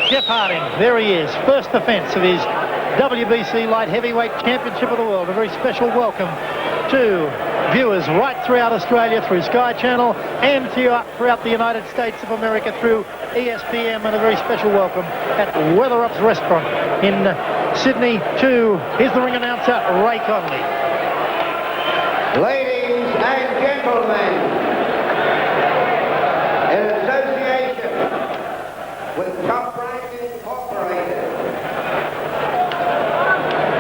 Jeff Harding, there he is. First defence of his WBC Light Heavyweight Championship of the World. A very special welcome to viewers right throughout Australia through Sky Channel and throughout the United States of America through ESPN, and a very special welcome at Weatherup's Restaurant in Sydney to, here's the ring announcer, Ray Connolly. Ladies and gentlemen, in association with Top Rank Incorporated,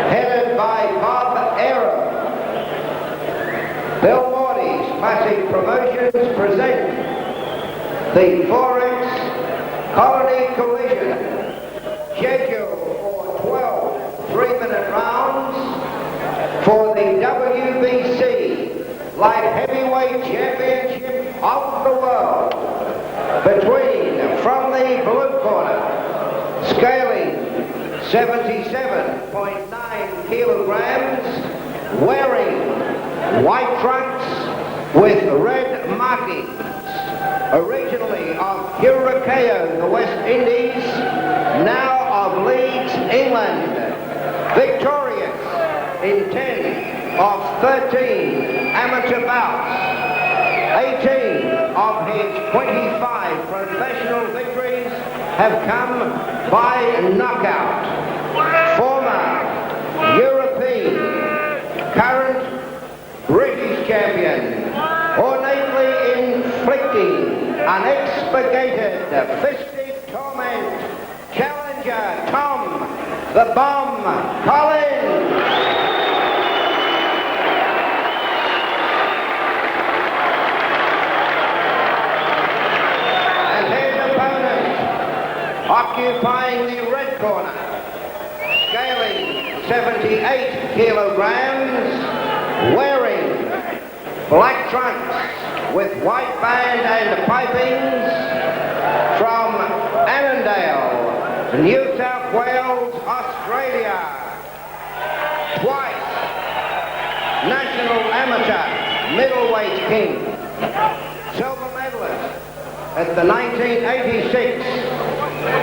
headed by Bob Arum, Bill Morty's Classic Promotions present the Forex Colony Collision, scheduled for 12 3-minute rounds for the WBC Light Heavyweight Championship of the World, between, from the blue corner, scaling 77.9 kilograms, wearing white trunks with red markings, originally of Curacao, the West Indies, now of Leeds, England, victorious in 10 of 13 amateur bouts, 18 of his 25 professional victories have come by knockout. Former European, current British champion, ornately inflicting unexpurgated fistic torment, challenger Tom the Bomb Collins. And his opponent, occupying the red corner, scaling 78 kilograms, wearing black trunks with white band and pipings, from Annandale, New South Wales, Australia, twice national amateur middleweight king, silver medalist at the 1986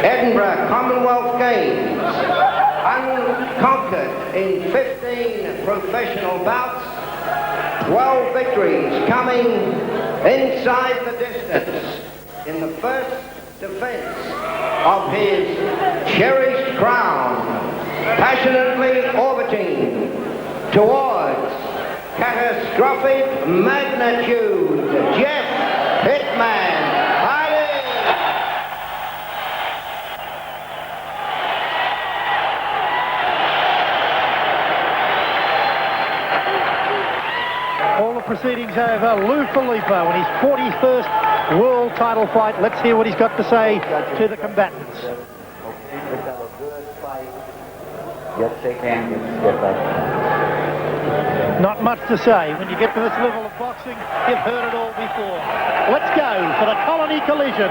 Edinburgh Commonwealth Games, unconquered in 15 professional bouts, 12 victories coming inside the distance in the first defense of his cherished crown, passionately orbiting towards catastrophic magnitude, Jeff Hitman Harding. All the proceedings over. Lou Filippo in his 41st world title fight. Let's hear what he's got to say to the combatants. Yes, shake hands. Get back. Not much to say. When you get to this level of boxing, you've heard it all before. Let's go for the Colony Collision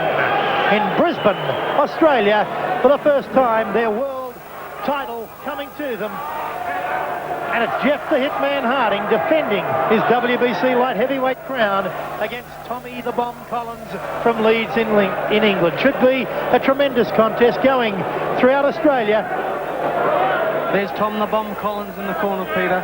in Brisbane, Australia. For the first time, their world title coming to them. And it's Jeff the Hitman Harding defending his WBC light heavyweight crown against Tommy the Bomb Collins from Leeds in England. Should be a tremendous contest going throughout Australia. There's Tom the Bomb Collins in the corner, Peter.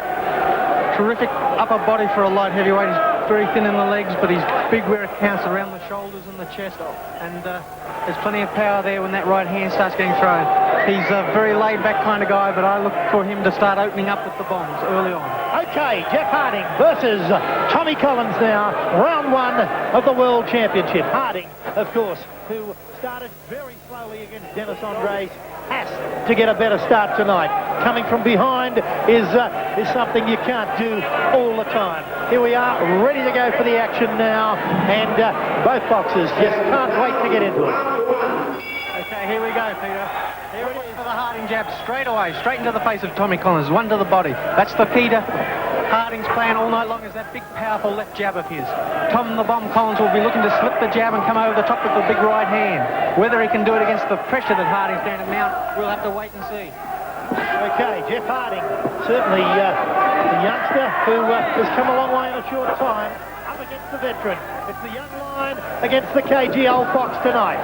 Terrific upper body for a light heavyweight. He's very thin in the legs, but he's big where it counts, around the shoulders and the chest. And there's plenty of power there when that right hand starts getting thrown. He's a very laid-back kind of guy, but I look for him to start opening up with the bombs early on. Okay, Jeff Harding versus Tommy Collins now. Round one of the World Championship. Harding, of course, who started very slowly against Dennis Andres, has to get a better start tonight. Coming from behind is something you can't do all the time. Here we are, ready to go for the action now, and both boxers just can't wait to get into it. Okay, here we go, Peter. Here it is for the Harding jab, straight away, straight into the face of Tommy Collins, one to the body. That's the key to Harding's plan all night long, is that big, powerful left jab of his. Tom the Bomb Collins will be looking to slip the jab and come over the top with the big right hand. Whether he can do it against the pressure that Harding's going to mount, we'll have to wait and see. Okay, Jeff Harding, certainly a youngster who has come a long way in a short time, up against the veteran. It's the young lion against the cagey old fox tonight.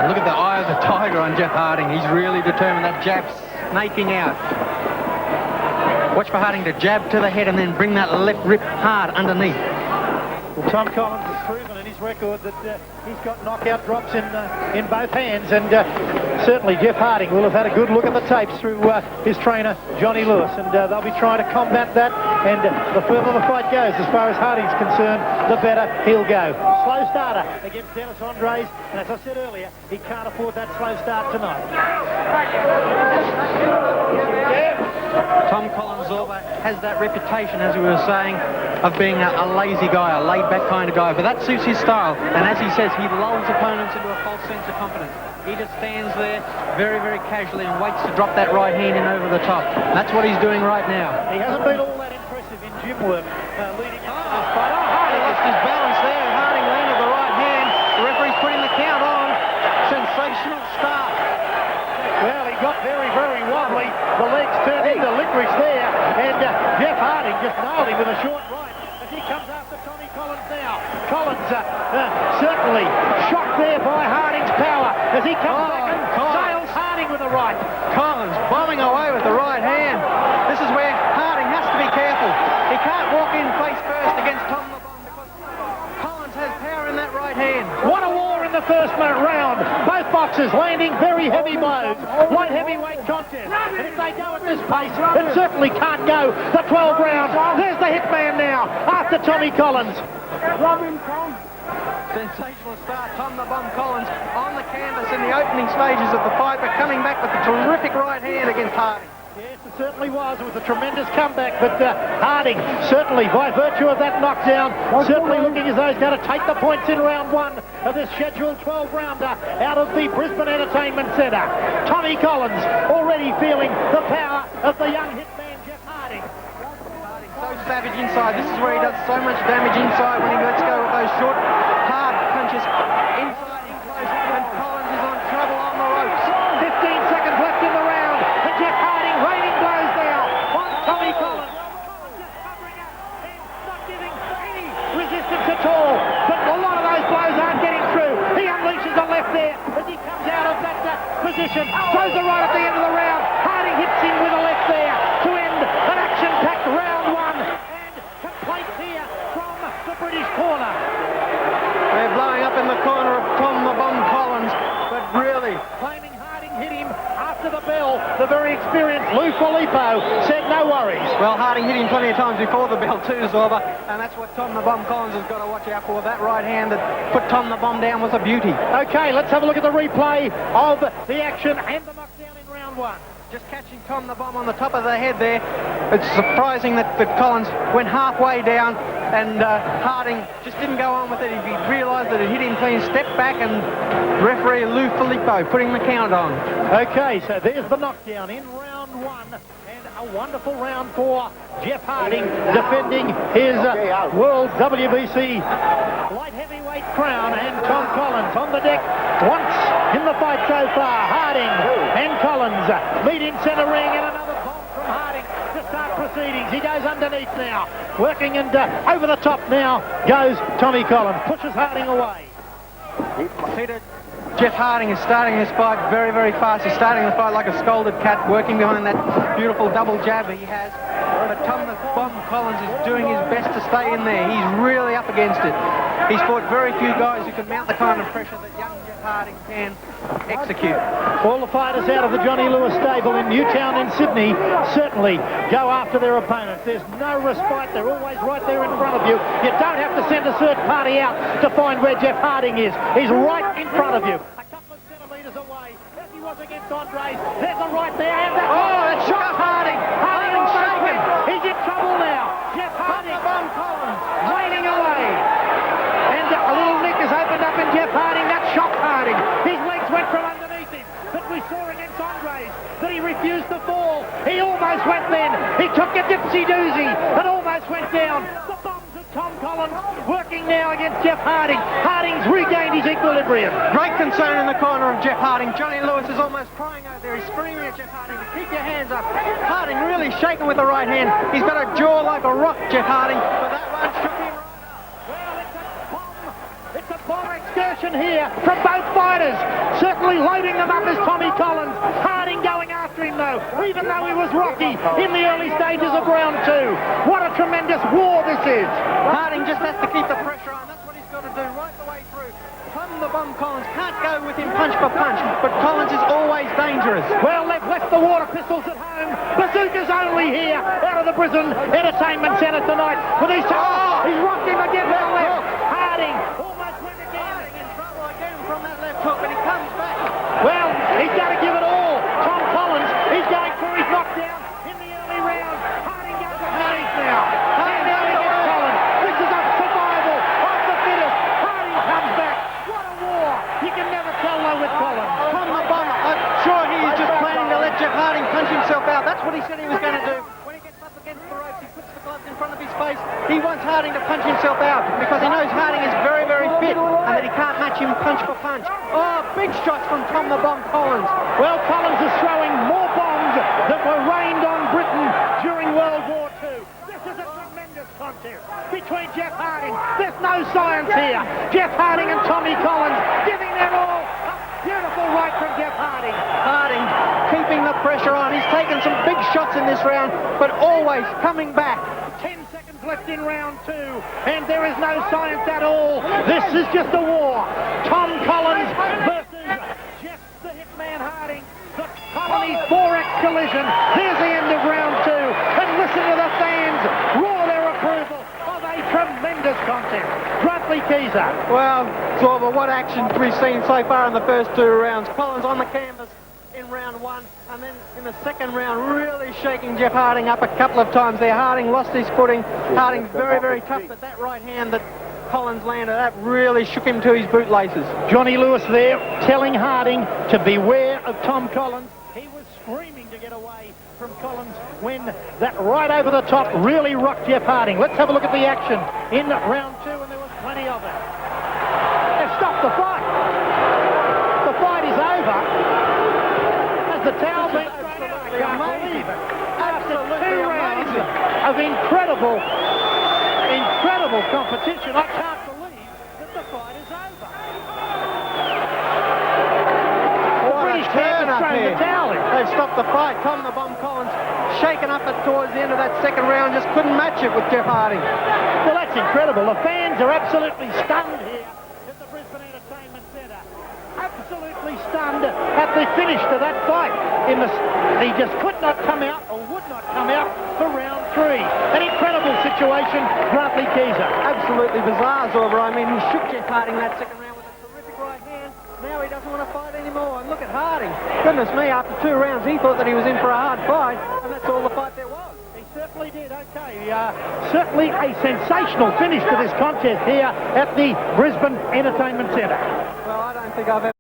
Look at the eyes of the tiger on Jeff Harding. He's really determined. That jab snaking out. Watch for Harding to jab to the head and then bring that left rip hard underneath. Well, Tom Collins has proven in his record that he's got knockout drops in both hands, and certainly Jeff Harding will have had a good look at the tapes through his trainer, Johnny Lewis, and they'll be trying to combat that, and the further the fight goes, as far as Harding's concerned, the better he'll go. Slow starter against Dennis Andres, and as I said earlier, he can't afford that slow start tonight. Tom Collins has that reputation, as we were saying, of being a lazy guy, a laid-back kind of guy, but that suits his style, and as he says, he lulls opponents into a false sense of confidence. He just stands there very, very casually and waits to drop that right hand in over the top. That's what he's doing right now. He hasn't been all that impressive in gym work leading up to this fight. Harding lost his balance there. Harding landed the right hand. The referee's putting the count on. Sensational start. Well, he got very, very wobbly. The legs turned into licorice there, and Jeff Harding just nailed him with a short right as he comes after Tommy Collins now. Collins certainly shocked there by Harding's power as he comes back and sails Harding with a right. Collins bombing away with the right hand. This is where Harding has to be careful. He can't walk in face first against Tom the Bomb because Collins has power in that right hand. What a war in the first round. Both boxers landing very heavy blows. Light heavyweight contest. And if they go at this pace, it certainly can't go the 12 rounds. There's the hitman now after Tommy Collins. Sensational start. Tom the Bomb Collins on the canvas in the opening stages of the fight, but coming back with a terrific right hand against Harding. Yes, it certainly was. It was a tremendous comeback, but Harding, certainly, by virtue of that knockdown, certainly looking as though he's going to take the points in round one of this scheduled 12-rounder out of the Brisbane Entertainment Centre. Tommy Collins already feeling the power of the young hitman, Jeff Harding. So savage inside. This is where he does so much damage inside when he lets go with those short, hard punches inside in close, and Collins is on trouble on the ropes. 15 seconds left in the round, and Jeff Harding raining blows now on Tommy Collins. Collins just covering up and not giving any resistance at all, but a lot of those blows aren't getting through. He unleashes a left there as he comes out of that position, throws the right at the end of the round. Harding hits him with a left there to end an action-packed round one, and complaints here from the British corner. They're blowing up in the corner of Tom the Bomb Collins, but really, Claiming Harding hit him after the bell. The very experienced Lou Filippo said no worries. well, Harding hit him plenty of times before the bell too, Zorba, and that's what Tom the Bomb Collins has got to watch out for. That right hand that put Tom the Bomb down was a beauty. Okay, let's have a look at the replay of the action and the knockdown in round one. Just catching Tom the Bomb on the top of the head there. It's surprising that Collins went halfway down and Harding just didn't go on with it. He realised that it hit him clean, stepped back, and referee Lou Filippo putting the count on. Okay, so there's the knockdown in round one, and a wonderful round for Jeff Harding, defending his World WBC light heavyweight crown, and Tom Collins on the deck once in the fight so far. Harding and Collins meet in centre ring, and another bomb from Harding to start proceedings. He goes underneath now, working, and over the top now goes Tommy Collins, pushes Harding away. Peter, Jeff Harding is starting this fight very, very fast. He's starting the fight like a scolded cat, working behind that beautiful double jab he has. But Tom the Bomb Collins is doing his best to stay in there. He's really up against it. He's fought very few guys who can mount the kind of pressure that young Jeff Harding can execute. All the fighters out of the Johnny Lewis stable in Newtown in Sydney certainly go after their opponents. There's no respite. They're always right there in front of you. You don't have to send a search party out to find where Jeff Harding is. He's right in front of you. A couple of centimetres away, as he was against Andres. There's a right there. And that shot Harding. Harding shaken. He's in trouble now. Jeff Harding. Bomb Collins. Raining away. And a little nick has opened up in Jeff Harding. That shocked Harding. His legs went from underneath him. But we saw against Andres that he refused to fall. He almost went then. He took a dipsy-doozy and almost went down. The bombs of Tom Collins working now against Jeff Harding. Harding's regained his equilibrium. Great concern in the corner of Jeff Harding. Johnny Lewis is almost crying out there. He's screaming at Jeff Harding to keep your hands up. Harding really shaking with the right hand. He's got a jaw like a rock, Jeff Harding, but that one shook him right up. Well, it's a bomb excursion action here from both fighters. Certainly loading them up is Tommy Collins. Harding going after him though, even though he was rocky in the early stages of round 2. What a tremendous war this is. Harding just has to keep the pressure on. That's what he's got to do right the way through. Tom the Bomb Collins can't go with him punch for punch, but Collins is always dangerous. Well, they've left the water pistols at home. Bazooka's only here out of the Brisbane Entertainment Centre tonight. With his he's rocked him again to the left. Harding almost went again. Harding in trouble again from that left hook, and he comes back. Well, he's got to give it all. Tom Collins, he's going for his knockdown in the early round. Harding goes to Harding now. Harding against Collins. This is a survival of the fittest. Harding comes back. What a war. You can never tell though with Collins. Tom the Bomb, I'm sure he's just planning to let Jeff Harding punch himself out. That's what he said he was going to do. When he gets up against the ropes, he puts the gloves in front of his face. He wants Harding to punch himself out because he knows Harding is very, very fit and that he can't match him punch for punch. Oh, big shots from Tom the Bomb Collins. Well, Collins is throwing more bombs that were rained on Britain during World War II. This is a tremendous contest between Jeff Harding. There's no science here. Jeff Harding and Tommy Collins giving them all. A beautiful right from Jeff Harding. Harding keeping the pressure on. He's taken some big shots in this round, but always coming back. 10 seconds left in round 2, and there is no science at all. This is just a war. Tom Collins versus Jeff the Hitman Harding. The Colony 4X collision. Here's the end of round 2, and listen to the fans roar their approval of a tremendous contest. Gruntley Keezer. Well, Zorba, what action we've seen so far in the first 2 rounds. Collins on the canvas in round 1, and then in the second round really shaking Jeff Harding up a couple of times there. Harding lost his footing. Harding's very, very tough, but that right hand that Collins landed, that really shook him to his bootlaces. Johnny Lewis there telling Harding to beware of Tom Collins. He was screaming to get away from Collins when that right over the top really rocked Jeff Harding. Let's have a look at the action in round 2, and there was plenty of it. They've stopped the fight. The fight is over. Has the towel been thrown out? I can't believe it. After 2 rounds of incredible competition, I can't believe that the fight is over. The British camp has thrown the towel in. They've stopped the fight. Tom the Bomb Collins shaken up towards the end of that second round, just couldn't match it with Jeff Harding. Well, that's incredible. The fans are absolutely stunned here at the Brisbane Entertainment Centre. Absolutely stunned at the finish to that fight. He just could not come out, or would not come out, for round 3. An incredible situation, Gruntley Keezer. Absolutely bizarre, Zorba. I mean, he shook Jeff Harding that second round with a terrific right hand. Now he doesn't want to fight anymore. And look at Harding. Goodness me, after 2 rounds, he thought that he was in for a hard fight, and that's all the fight there was. He certainly did. Okay, certainly a sensational finish to this contest here at the Brisbane Entertainment Centre. Well, I don't think I've ever